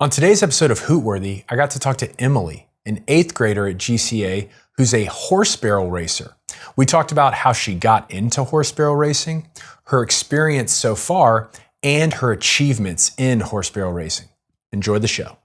On today's episode of Hootworthy, I got to talk to Emalee, an 8th grader at GCA who's a horse barrel racer. We talked about how she got into horse barrel racing, her experience so far, and her achievements in horse barrel racing. Enjoy the show.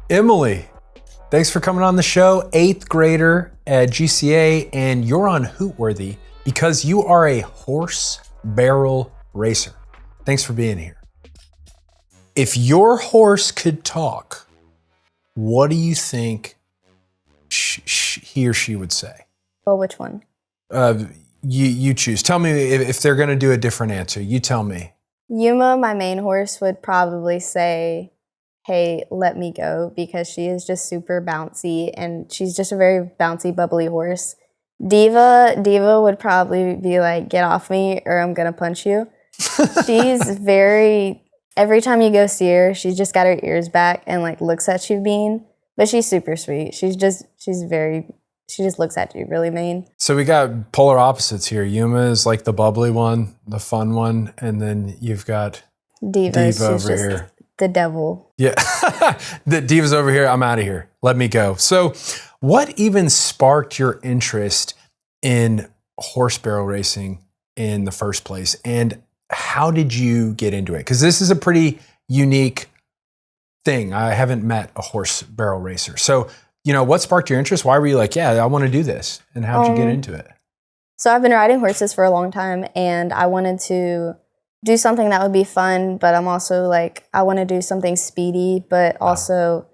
Emalee, thanks for coming on the show. 8th grader at GCA, and you're on Hootworthy because you are a horse barrel racer. Thanks for being here. If your horse could talk, what do you think he or she would say? Well, which one? You choose. Tell me if they're going to do a different answer. You tell me. Yuma, my main horse, would probably say, "Hey, let me go," because she is just super bouncy and she's just a very bouncy, bubbly horse. Diva would probably be like, "Get off me or I'm going to punch you." Every time you go see her, she's just got her ears back and like looks at you mean, but she's super sweet. She just looks at you really mean. So we got polar opposites here. Yuma is like the bubbly one, the fun one, and then you've got Diva over here. The devil. Yeah. The Diva's over here. I'm out of here. Let me go. So what even sparked your interest in horse barrel racing in the first place? And how did you get into it? Because this is a pretty unique thing. I haven't met a horse barrel racer. So, what sparked your interest? Why were you like, yeah, I want to do this? And how'd you get into it? So I've been riding horses for a long time and I wanted to do something that would be fun, but I'm also like, I want to do something speedy, but also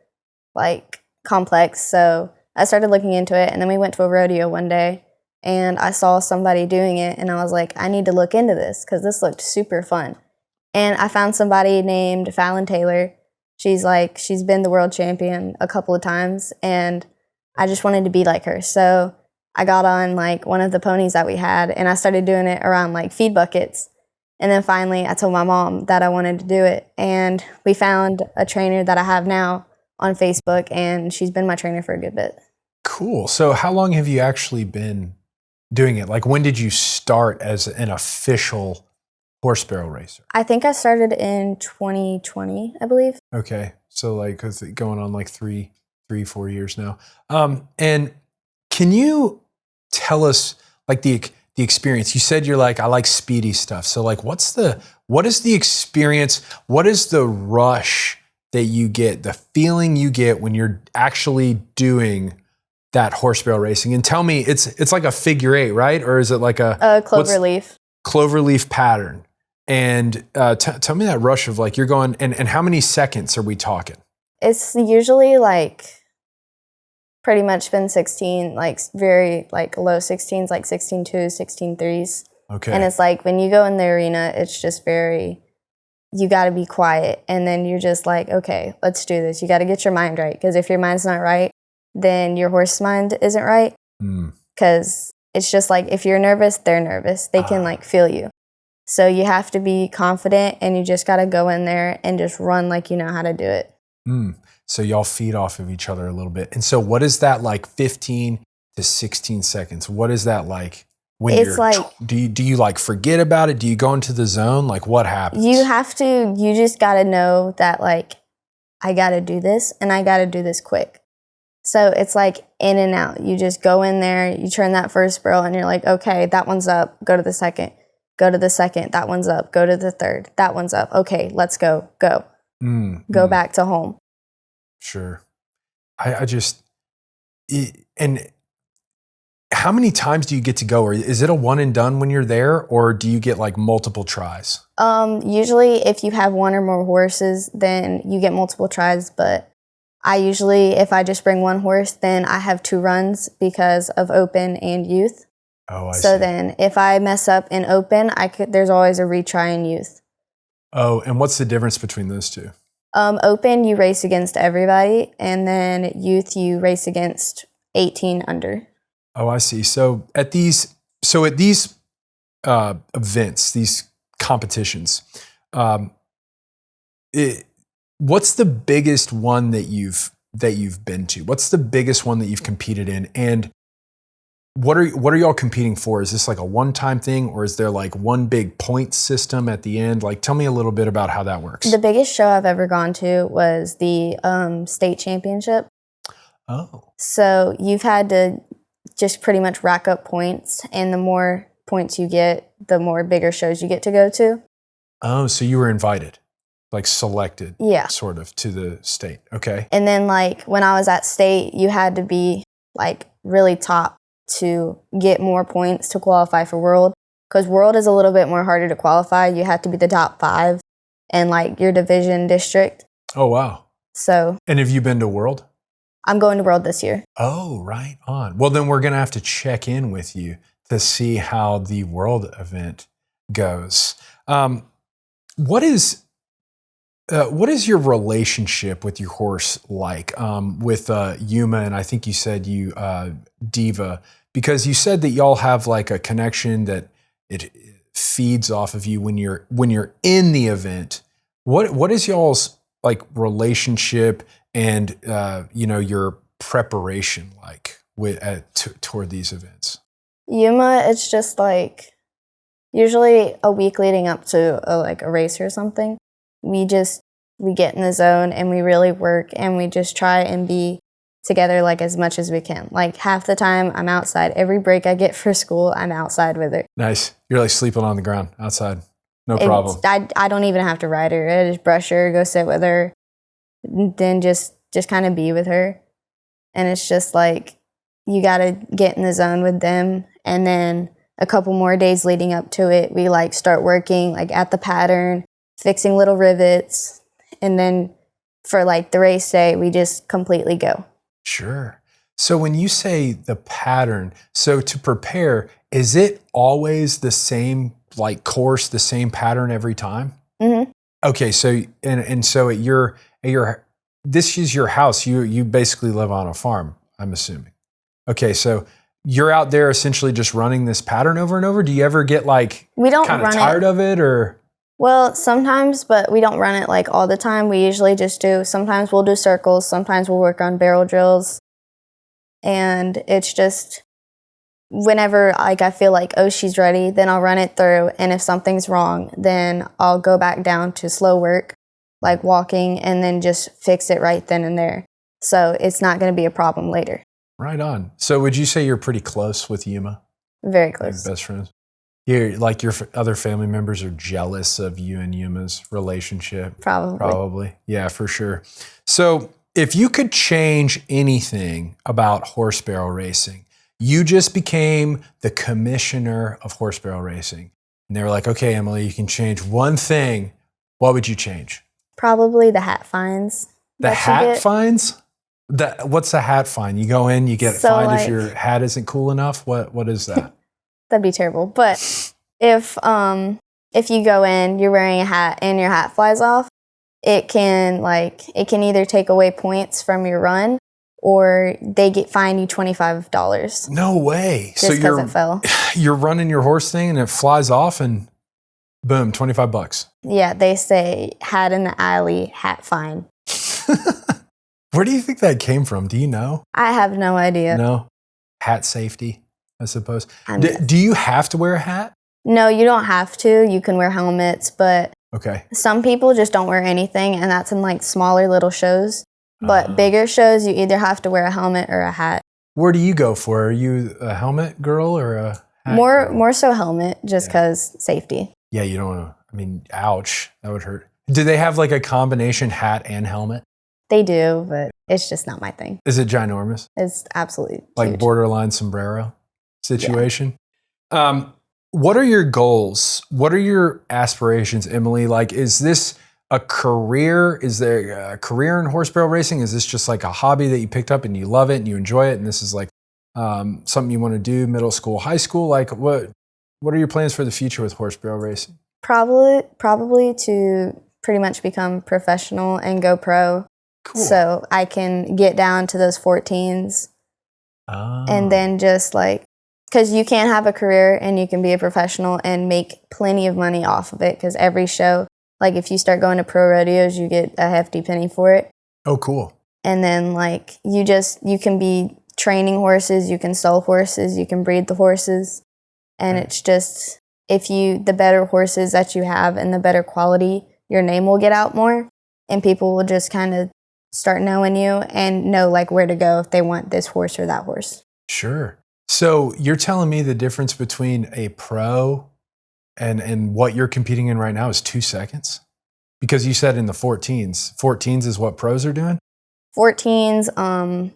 like complex. So I started looking into it, and then we went to a rodeo one day and I saw somebody doing it and I was like, I need to look into this because this looked super fun. And I found somebody named Fallon Taylor. She's been the world champion a couple of times and I just wanted to be like her. So I got on like one of the ponies that we had and I started doing it around like feed buckets. And then finally, I told my mom that I wanted to do it. And we found a trainer that I have now on Facebook, and she's been my trainer for a good bit. Cool. So how long have you actually been doing it? Like, when did you start as an official horse barrel racer? I think I started in 2020, I believe. Okay. So like going on like 4 years now. And can you tell us like the experience? You said you're like, I like speedy stuff. So like, what is the experience? What is the rush that you get, the feeling you get when you're actually doing that horse barrel racing? And tell me, it's like a figure 8, right? Or is it like a clover leaf? Clover leaf pattern. And tell me that rush of like, you're going, and how many seconds are we talking? It's usually like pretty much been 16, like very like low 16s, like 16.2, 16.3s. Okay. And it's like when you go in the arena, it's just you got to be quiet. And then you're just like, okay, let's do this. You got to get your mind right. Because if your mind's not right, then your horse's mind isn't right. Because it's just like if you're nervous, they're nervous. They can like feel you. So you have to be confident and you just got to go in there and just run like you know how to do it. So y'all feed off of each other a little bit. And so what is that like 15 to 16 seconds? What is that like when do you like forget about it? Do you go into the zone? Like what happens? You just got to know that like, I got to do this and I got to do this quick. So it's like in and out. You just go in there, you turn that first barrel and you're like, okay, that one's up, go to the second, that one's up, go to the third, that one's up. Okay, let's go. Go back to home. Sure. And how many times do you get to go? Or is it a one and done when you're there, or do you get like multiple tries? Usually if you have one or more horses, then you get multiple tries. But if I just bring one horse, then I have 2 runs because of open and youth. Oh, I see. So then if I mess up in open, there's always a retry in youth. Oh, and what's the difference between those two? Open, you race against everybody, and then youth, you race against 18 under. Oh, I see. So at these events, these competitions, what's the biggest one that you've been to? What's the biggest one that you've competed in? And what are y'all competing for? Is this like a one-time thing, or is there like one big point system at the end? Like, tell me a little bit about how that works. The biggest show I've ever gone to was the state championship. Oh. So you've had to just pretty much rack up points, and the more points you get, the more bigger shows you get to go to. Oh, so you were invited, like selected, Yeah, sort of, to the state. Okay. and then like when I was at state, you had to be like really top to get more points to qualify for world, because world is a little bit more harder to qualify. You have to be the top 5 in like your division district. Oh, wow. So, And have you been to World? I'm going to world this year. Oh, right on. Well, then we're going to have to check in with you to see how the World event goes. What is your relationship with your horse like, with Yuma, and I think you said you Diva, because you said that y'all have like a connection that it feeds off of you when you're in the event. What is y'all's like relationship and your preparation like toward these events? Yuma, it's just like usually a week leading up to a race or something. We get in the zone and we really work, and we just try and be together like as much as we can. Like half the time I'm outside. Every break I get for school, I'm outside with her. Nice. You're like sleeping on the ground outside. No problem. I don't even have to ride her. I just brush her, go sit with her, then just kind of be with her. And it's just like you got to get in the zone with them. And then a couple more days leading up to it, we like start working like at the pattern, fixing little rivets. And then for like the race day, we just completely go. Sure. So when you say the pattern, so to prepare, is it always the same like course, the same pattern every time? Mm-hmm. Okay. So, and so at your, this is your house. You basically live on a farm, I'm assuming. Okay. So you're out there essentially just running this pattern over and over. Do you ever get like we don't kind of run tired it. of it, or? Well, sometimes, but we don't run it like all the time. We usually just do, sometimes we'll do circles, sometimes we'll work on barrel drills. And it's just whenever like I feel like, oh, she's ready, then I'll run it through. And if something's wrong, then I'll go back down to slow work, like walking, and then just fix it right then and there. So it's not going to be a problem later. Right on. So would you say you're pretty close with Yuma? Very close. Like best friends? Like your other family members are jealous of you and Yuma's relationship? Probably. Yeah, for sure. So if you could change anything about horse barrel racing, you just became the commissioner of horse barrel racing. And they were like, okay, Emalee, you can change one thing. What would you change? Probably the hat fines. The hat fines? What's the hat fine? You go in, you get fined if your hat isn't cool enough? What is that? That'd be terrible. But if you go in, you're wearing a hat and your hat flies off, it can either take away points from your run, or they fine you $25. No way. Just because it fell. You're running your horse thing and it flies off and boom, $25. Yeah, they say hat in the alley, hat fine. Where do you think that came from? Do you know? I have no idea. No? Hat safety, I suppose. Do you have to wear a hat? No, you don't have to. You can wear helmets, but okay. Some people just don't wear anything, and that's in like smaller little shows. But bigger shows, you either have to wear a helmet or a hat. Where do you go for? Are you a helmet girl or a hat girl? More so helmet, just because safety. Yeah, you don't want to, I mean, ouch, that would hurt. Do they have like a combination hat and helmet? They do, but it's just not my thing. Is it ginormous? It's absolutely like huge. Borderline sombrero situation? Yeah. What are your goals? What are your aspirations, Emalee? Like, is this a career? Is there a career in horse barrel racing? Is this just like a hobby that you picked up and you love it and you enjoy it, and this is like something you want to do middle school, high school? Like, what are your plans for the future with horse barrel racing? Probably to pretty much become professional and go pro. Cool. So I can get down to those 14s. And then just like, because you can have a career and you can be a professional and make plenty of money off of it, because every show, Like if you start going to pro rodeos, you get a hefty penny for it. Oh, cool. And then like you can be training horses, you can sell horses, you can breed the horses. And it's just, the better horses that you have and the better quality, your name will get out more and people will just kind of start knowing you and know like where to go if they want this horse or that horse. Sure. So you're telling me the difference between a pro and what you're competing in right now is 2 seconds? Because you said in the 14s. 14s is what pros are doing? 14s,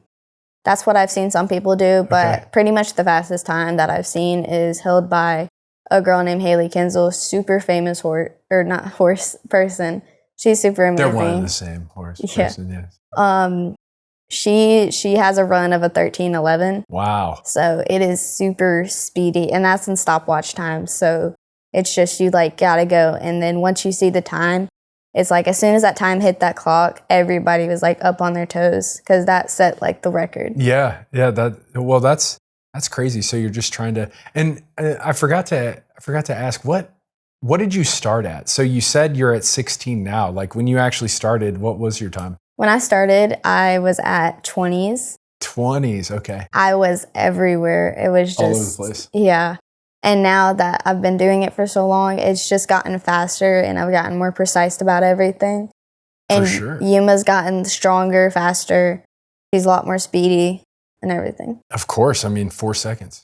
that's what I've seen some people do, but pretty much the fastest time that I've seen is held by a girl named Haley Kinsel, super famous horse person. She's super amazing. They're one and the same horse person, yes. She has a run of a 13:11. Wow. So it is super speedy, and that's in stopwatch time. So it's just you like gotta go, and then once you see the time, it's like as soon as that time hit that clock, everybody was like up on their toes because that set like the record. Yeah. That's crazy. So you're just trying to, and I forgot to ask what did you start at? So you said you're at 16 now. Like when you actually started, what was your time? When I started, I was at 20s. 20s, okay. I was everywhere. It was just all over the place. Yeah. And now that I've been doing it for so long, it's just gotten faster and I've gotten more precise about everything. And for sure. Yuma's gotten stronger, faster. He's a lot more speedy and everything. Of course. I mean, 4 seconds,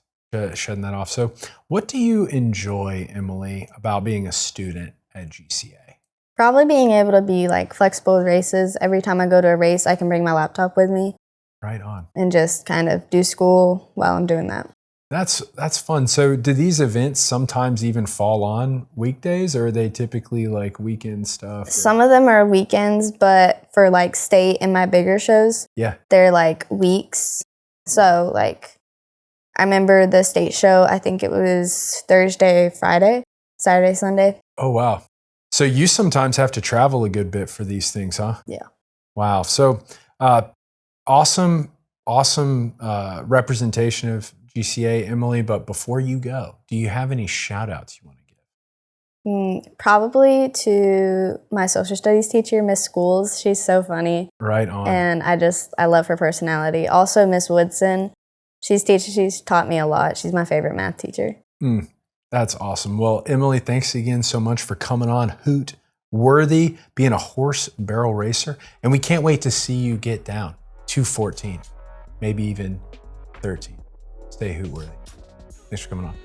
shedding that off. So what do you enjoy, Emalee, about being a student at GCA? Probably being able to be like flexible with races. Every time I go to a race, I can bring my laptop with me. Right on. And just kind of do school while I'm doing that. That's fun. So do these events sometimes even fall on weekdays, or are they typically like weekend stuff? Some of them are weekends, but for like state and my bigger shows, they're like weeks. So like I remember the state show, I think it was Thursday, Friday, Saturday, Sunday. Oh, wow. So you sometimes have to travel a good bit for these things, huh? Yeah. Wow. So awesome representation of GCA, Emalee. But before you go, do you have any shout outs you want to give? Probably to my social studies teacher, Miss Schools. She's so funny. Right on. And I love her personality. Also, Miss Woodson. She's taught me a lot. She's my favorite math teacher. That's awesome. Well, Emalee, thanks again so much for coming on Hootworthy, being a horse barrel racer. And we can't wait to see you get down to 14, maybe even 13. Stay Hootworthy. Thanks for coming on.